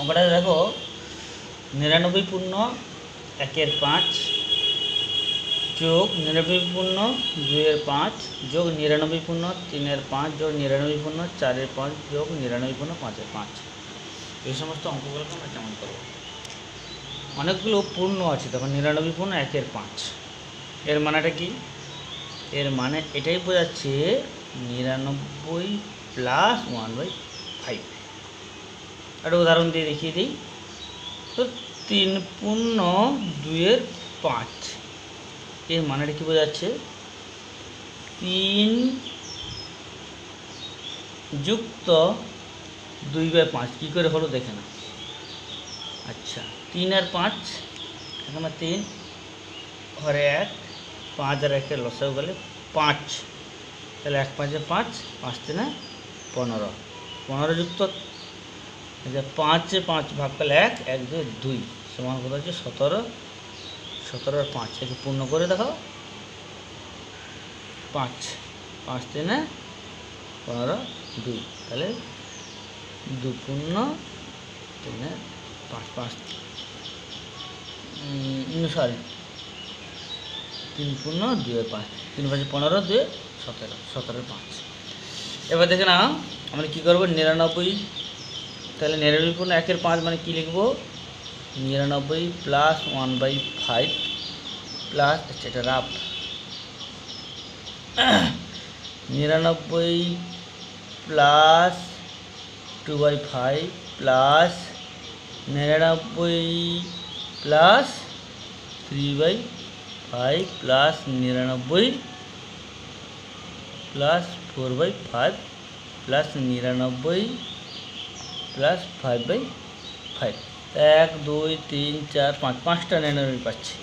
অঙ্কটা দেখো 99 পূর্ণ 1-এর 5 যোগ 99 পূর্ণ 2-এর 5 যোগ 99 পূর্ণ 3-এর 5 যোগ 99 পূর্ণ 4-এর 5 যোগ 99 পূর্ণ 5-এর 5। এই সমস্ত অঙ্কগুলোকে আমরা কেমন করবো? অনেকগুলো পূর্ণ আছে, তখন 99 পূর্ণ 1-এর 5 এর মানেটা কি? এর মানে এটাই বোঝাচ্ছে 99 প্লাস 1/5। একটা উদাহরণ দিয়ে দেখিয়ে দিই। তো 3 পূর্ণ 2-এর 5 এর মানেটা কি বোঝাচ্ছে? 3 যুক্ত 2/5 কী করে হলো দেখে না। আচ্ছা, 3 আর 5 এখানে 3 ঘরে 1, 5 আর 1-এর লসাগু গেলে 5, তাহলে 1 5-এ 5, 5 3-এ 15, 15 যুক্ত 5 5 ভাগ করলে 1, 1 2 2 সমান কত হচ্ছে 17, 17 আর 5 একে পূর্ণ করে দেখাও। 5 5 3-এ 15 2, তাহলে 2 পূর্ণ 3-এ 5 5 সরি 3 পূর্ণ 2-এর 5, 3 5 15 2 17, 17-এর 5। এবার দেখে না আমরা কী করবো? 99, তাহলে 99 পূর্ণ 1-এর 5 মানে কী লিখবো? 99 প্লাস 1/5 প্লাস, আচ্ছা এটা rough, 99 plus 2/5 plus 99 plus 3/5 plus 99 plus 4/5 plus 99 plus 5/5। 1 2 3 4 5, 5টা 99 পাচ্ছি।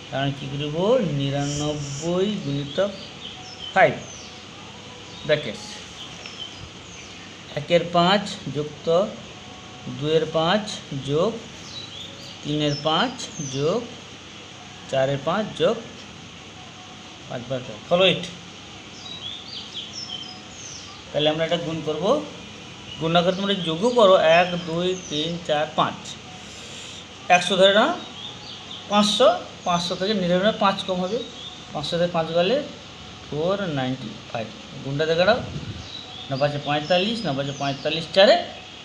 কারণ কী করব? 99 গুণিতক 5 ব্র্যাকেটস 1-এর 5 যুক্ত 2-এর 5 যোগ 3-এর 5 যোগ 4-এর 5 যোগ 5/5। ফলো ইট। তাহলে আমরা এটা গুণ করব। গুণ না করে তোমরা যোগও করো। 1 2 3 4 5, 100 ধরে না, 500, 500 থেকে 99 5 কম হবে, 500 থেকে 5 গেলে 495। গুণটা দেখে নাও, 9 5 45, 9 5 45 4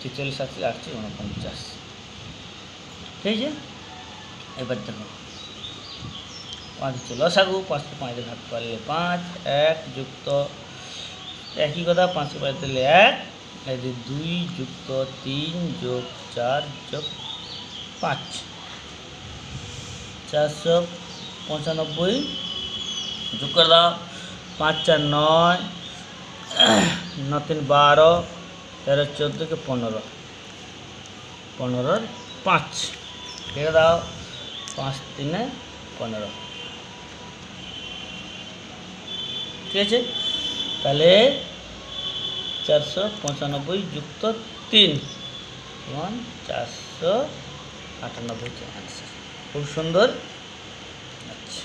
46 7 8 49। ঠিক আছে, এবার দেখো 5 হচ্ছে লসাগু, 5কে 5 দিয়ে ভাগ করলে 5, 1 যুক্ত একই কথা 5কে 5 দিলে 1, এই 2 যুক্ত 3 যোগ 4 যোগ 5, 495 যোগ করে দাও। 5 4 9, 9 3 12, 13 14 কে 15, 15-এর 5 কেটে দাও। 5 3-এ 15। ঠিক আছে, তাহলে 495 যুক্ত 3 সমান 498 আনসার। খুব সুন্দর। আচ্ছা,